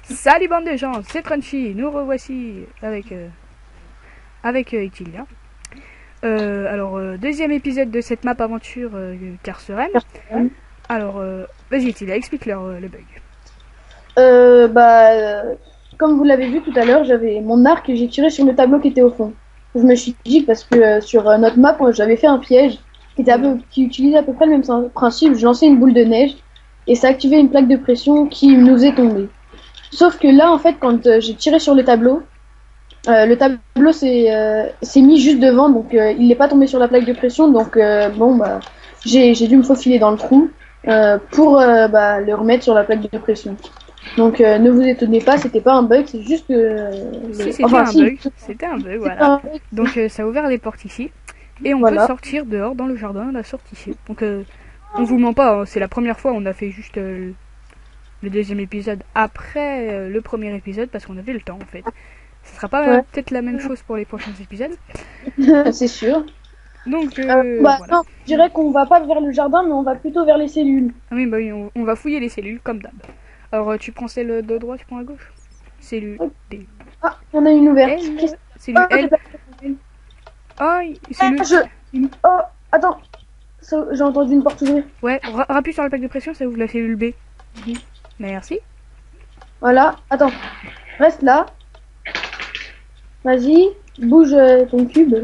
Salut bande de gens, c'est Crunchy, nous revoici avec Itilia. Deuxième épisode de cette map aventure Carceren. Alors, vas-y Itilia, explique-leur le bug. Comme vous l'avez vu tout à l'heure, j'avais mon arc et j'ai tiré sur le tableau qui était au fond. Je me suis dit parce que sur notre map, j'avais fait un piège qui utilisait à peu près le même principe. Je lançais une boule de neige et ça activait une plaque de pression qui nous est tombée. Sauf que là, en fait, quand j'ai tiré sur le tableau s'est mis juste devant, donc il n'est pas tombé sur la plaque de pression. Donc j'ai dû me faufiler dans le trou pour le remettre sur la plaque de pression. Donc ne vous étonnez pas, c'était pas un bug, c'est juste que Si c'était un bug, voilà. un bug, Donc ça a ouvert les portes ici et on peut voilà. sortir dehors dans le jardin, la sortie ici. Donc on vous ment pas, hein, c'est la première fois, on a fait juste le deuxième épisode après le premier épisode parce qu'on avait le temps en fait. Ce sera pas Ouais, peut-être la même chose pour les prochains épisodes. c'est sûr. Donc voilà. Non, je dirais qu'on va pas vers le jardin, mais on va plutôt vers les cellules. Ah oui, bah oui, on va fouiller les cellules comme d'hab. Alors tu prends celle de droite, tu prends à gauche. Cellule D. Ah, il y en a une ouverte. L. Cellule J'ai L. pas... Ah, cellule. Oh, attends, j'ai entendu une porte s'ouvrir. Ouais, rappuie sur la plaque de pression, ça ouvre la cellule B. Merci. Voilà, attends, reste là. Vas-y, bouge ton cube.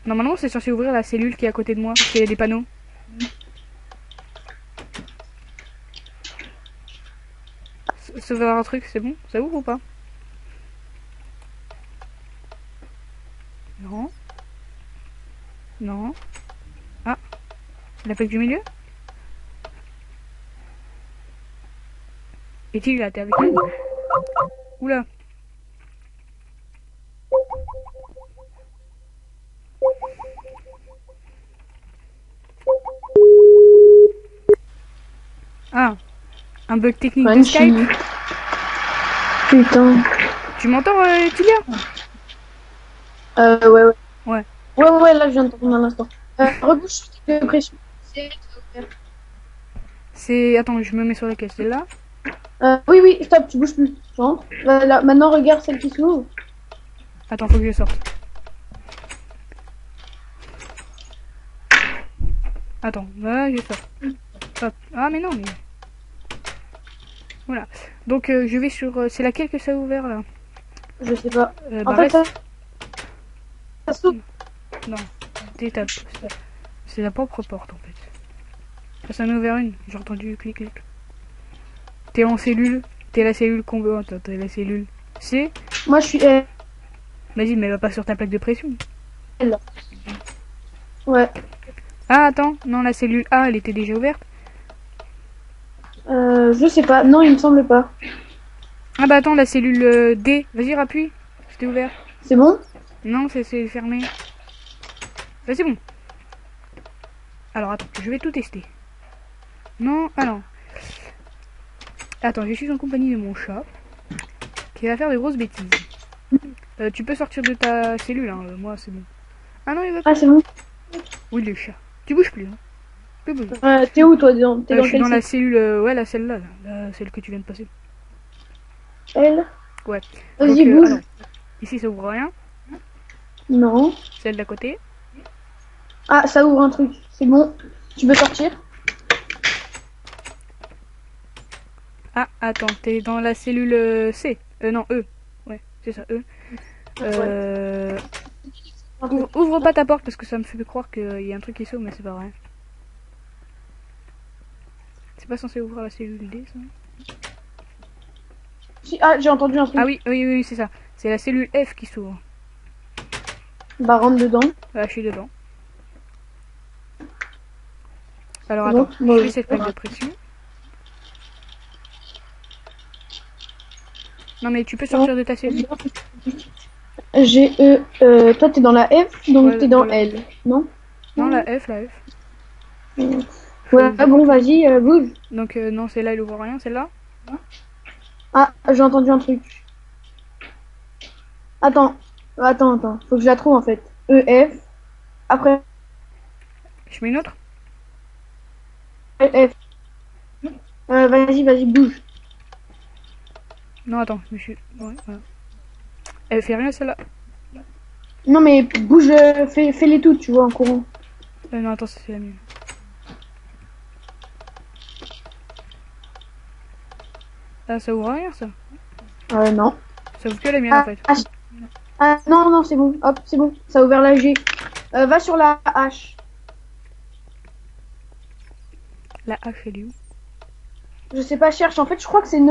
Normalement, c'est censé ouvrir la cellule qui est à côté de moi, parce qu'il y a des panneaux. Sauver un truc, c'est bon? Ça ouvre ou pas? Non. Non. Ah, la plaque du milieu? Est-il là? T'es avec elle? Oula. Ah, un bug technique de Crunchy. Skype. Putain. Tu m'entends, Tilia? Ouais, ouais. Ouais. Ouais, là, je viens de t'entendre à l'instant. Rebouche de pression. C'est... Attends, je me mets sur laquelle? Celle-là? Oui, stop, tu bouges plus. Tu rentres. Là, maintenant, regarde celle qui s'ouvre. Attends, faut que je sorte. Attends, là, je sors. Hop. Ah, mais non, mais... Voilà. Donc, je vais sur... c'est laquelle que ça a ouvert, là? Je sais pas. Bah, En fait, reste... ça s'ouvre. Non, t'étapes. C'est la propre porte, en fait. Ça en a ouvert une. J'ai entendu clic, clic. T'es en cellule. T'es la cellule combo. Attends, t'es la cellule C. Moi, je suis Vas-y, mais va pas sur ta plaque de pression. L. Ouais. Ah, attends. Non, la cellule A, elle était déjà ouverte. Je sais pas. Non, il me semble pas. Ah bah attends, la cellule D. Vas-y, rappuie. C'était ouvert. C'est bon? Non, c'est fermé. Bah c'est bon. Alors attends, je vais tout tester. Non, ah non. Attends, je suis en compagnie de mon chat qui va faire de grosses bêtises. Tu peux sortir de ta cellule, hein. Moi c'est bon. Ah non, il va Ah, plus. c'est bon. Oui, le chat. Tu bouges plus, hein. Plus bouger. T'es où, toi? T'es Je dans suis quelle dans la cellule, ouais, la celle-là, celle que tu viens de passer. L? Ouais. Vas-y, Donc, bouge. alors, ici ça ouvre rien. Non. Celle d'à côté. Ah, ça ouvre un truc. C'est bon. Tu peux sortir? Ah, attends, t'es dans la cellule C. Non, E. Ouais, c'est ça, E. Ouais. Ouvre pas ta porte parce que ça me fait croire qu'il y a un truc qui s'ouvre, mais c'est pas vrai. C'est pas censé ouvrir la cellule D, ça? Ah, j'ai entendu un truc. Ah oui, c'est ça. C'est la cellule F qui s'ouvre. Bah, rentre dedans. Là, je suis dedans. Alors C'est bon. attends, je fais cette plaque de pression. Non mais tu peux sortir de ta cellule. J'ai toi, t'es dans la F, donc Ouais, t'es dans voilà. L, non? Non, la F, la F. Ouais, bon, vas-y, bouge. Donc non, celle-là, elle ouvre rien, celle-là. Ah, j'ai entendu un truc. Attends. Faut que je la trouve en fait. E, F. Après, Je mets une autre. F. Vas-y, bouge. Non, attends, je me suis... Ouais, voilà. Elle fait rien celle-là. Non, mais bouge, fais-les toutes, tu vois, en courant. Non, attends, c'est la mienne. Ah, ça ouvre rien, ça. Non. Ça ouvre que la mienne, en fait. Non, non, c'est bon. Hop, c'est bon. Ça a ouvert la G. Va sur la H. La hache, elle est où? Je sais pas, cherche. En fait, je crois que c'est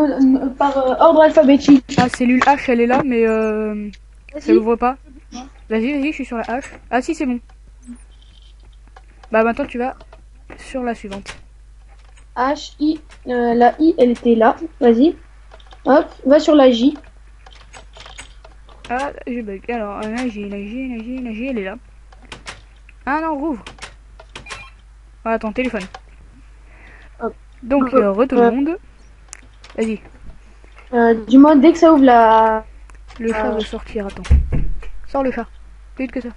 par ordre alphabétique. Ah, cellule H, elle est là, mais ça Vas-y. l'ouvre pas. Vas-y, je suis sur la H. Ah si, c'est bon. Bah maintenant, tu vas sur la suivante. H, I. La I, elle était là. Vas-y. Hop, va sur la J. Ah, je bug. Alors, la G, elle est là. Ah non, rouvre. Ah, attends, téléphone. Hop. Donc, tout le monde. Vas-y. Dis-moi, dès que ça ouvre la... Le chat veut sortir, attends. Sors le chat. Plus vite que ça.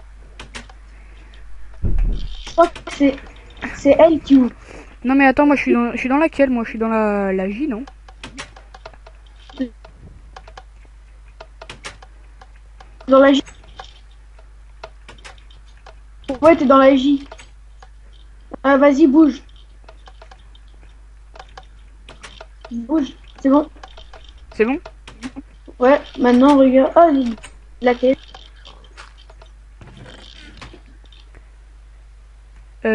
Je crois que c'est elle qui ouvre. Non mais attends, moi je suis dans laquelle? Moi je suis dans la J, non? Dans la J. Ouais, t'es dans la J. Vas-y, bouge. Bouge. C'est bon. C'est bon? Ouais, maintenant, regarde. Oh, laquelle?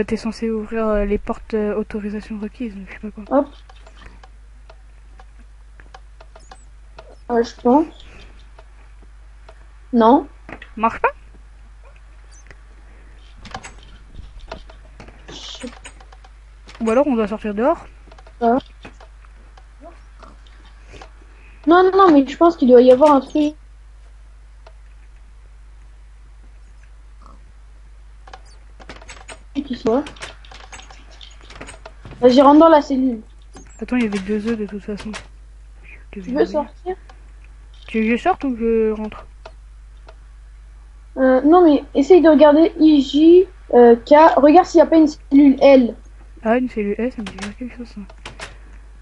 T'es censé ouvrir les portes autorisation requise, je sais pas quoi. Hop. Je pense. Non. Marche pas? Je sais Ou alors on doit sortir dehors? pas. Non, non, non, mais je pense qu'il doit y avoir un truc. Qui soit. Vas-y, rentre dans la cellule. Attends, il y avait 2 œufs de toute façon. Tu veux sortir? Tu veux que je sorte ou que je rentre? Non, mais essaye de regarder IJ, K. Regarde s'il n'y a pas une cellule L. Ah, une cellule S, ça me dit quelque chose ça.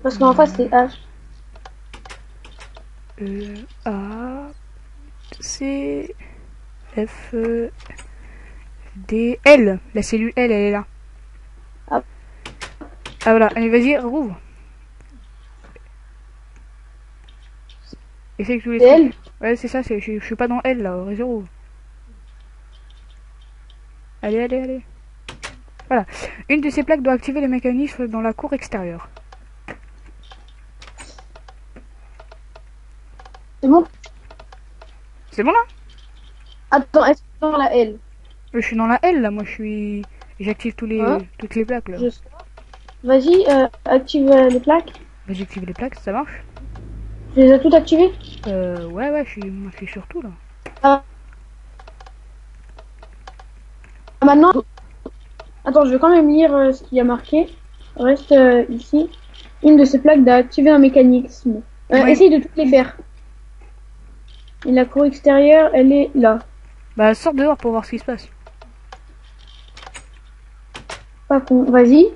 Parce qu'en face, c'est H. A, C, F, D, L. La cellule L, elle est là. Ah. Ah voilà, allez vas-y, rouvre. Essaye que tous les C'est trucs. L. Ouais, c'est ça, je suis pas dans L là, vas-y, rouvre. Allez. Voilà. Une de ces plaques doit activer les mécanismes dans la cour extérieure. C'est bon? C'est bon là? Attends, est-ce que c'est dans la L? Je suis dans la L là, moi je suis... J'active toutes les plaques là. Vas-y, active les plaques. Bah, j'active les plaques, ça marche? Tu les as toutes activées? Ouais, moi, je suis sur tout là. Maintenant, attends, je vais quand même lire ce qu'il y a marqué. Reste ici. Une de ces plaques doit activer un mécanisme. Ouais. Essaye de toutes les faire. Et la cour extérieure, elle est là. Bah sors dehors pour voir ce qui se passe. Pas con. Vas-y.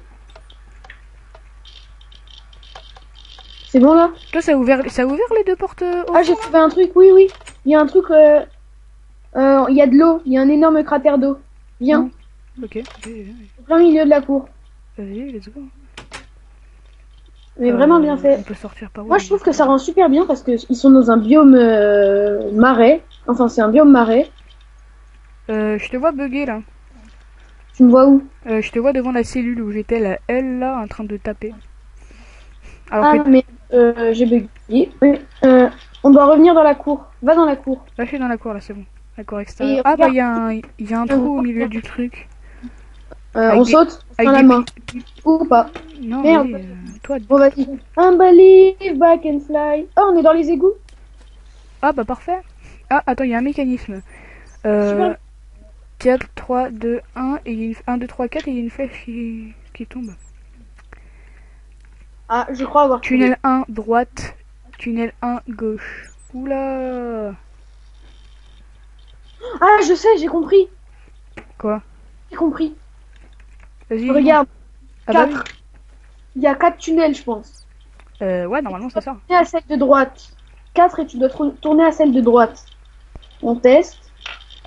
C'est bon là? Toi ça a ouvert les 2 portes au Ah, j'ai fond, là? trouvé un truc. Oui, oui. Il y a un truc. Il y a de l'eau. Il y a un énorme cratère d'eau. Viens. Ok. Au plein milieu de la cour. Vas-y, let's go. Mais vraiment bien On fait. peut sortir par où? Moi, je trouve que ça rend super bien parce que ils sont dans un biome marais. Enfin, c'est un biome marais. Je te vois bugger là. Tu me vois où? Je te vois devant la cellule où j'étais, la L là, en train de taper. Alors que... Mais j'ai bugué. Oui. On doit revenir dans la cour. Va dans la cour. Là je suis dans la cour là, c'est bon. La cour extérieure. Et Ah bah regarde. il y a un trou au milieu du truc. On saute avec dans la des main. Ou pas. Non, Merde. vas-y, toi... Bon, vas-y. Un believe back and fly. Oh, on est dans les égouts. Ah bah parfait. Ah attends, il y a un mécanisme. Super. 4, 3, 2, 1 et il y a une... 1, 2, 3, 4 et il y a une flèche qui tombe. Ah, je crois avoir trouvé. Tunnel 1 droite, tunnel 1 gauche. Oula. Ah, je sais, j'ai compris. Quoi? J'ai compris. Vas-y. Regarde. Ah bah 4. Il y a 4 tunnels, je pense. ouais, normalement c'est ça. Et à celle de droite. 4 et tu dois tourner à celle de droite. On teste.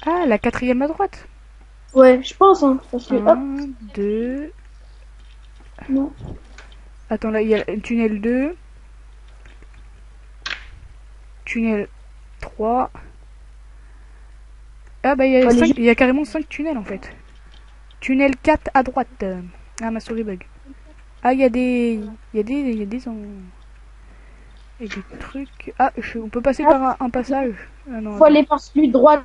Ah, la quatrième à droite. Ouais, je pense, hein. Parce que, hop, 1, 2... non. Attends, là, il y a le tunnel 2. Tunnel 3. Ah bah, Faut aller il y a carrément 5 tunnels, en fait. Tunnel 4 à droite. Ah, ma souris bug. Ah, il y a des... Il y a des... Il y a des... Il y a des trucs... Ah, on peut passer par un passage. Ah non, Faut aller par celui de droite,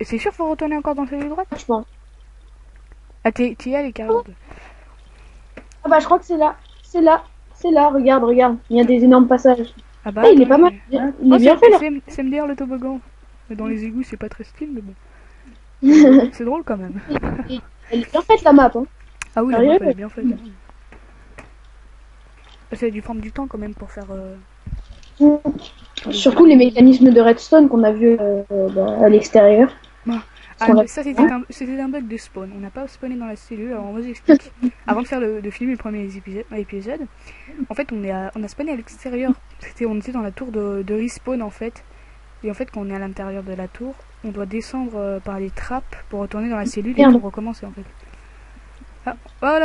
c'est sûr faut retourner encore dans celui de droite? je pense. Ah, t'y es allé carrément. Ah bah, je crois que c'est là. C'est là. C'est là. Regarde, regarde. Il y a des énormes passages. Ah bah, Ah, il est pas attends, mal. Il est oh, bien fait, là. c'est MDR le toboggan. Mais dans les égouts, c'est pas très style, mais bon. C'est drôle quand même. Elle est bien faite, la map, hein. Ah oui, la Sérieux map elle est bien faite. Ça a dû prendre du temps quand même pour faire... Surtout les mécanismes de redstone qu'on a vu à l'extérieur. Ah, Qu'on a- ça c'était un bug de spawn. On n'a pas spawné dans la cellule, alors on vous explique. Avant de faire de filmer les premiers épisodes, en fait on a spawné à l'extérieur. On était dans la tour de respawn en fait. Et en fait quand on est à l'intérieur de la tour, on doit descendre par les trappes pour retourner dans la cellule et Merde. pour recommencer en fait. Ah, oh là là.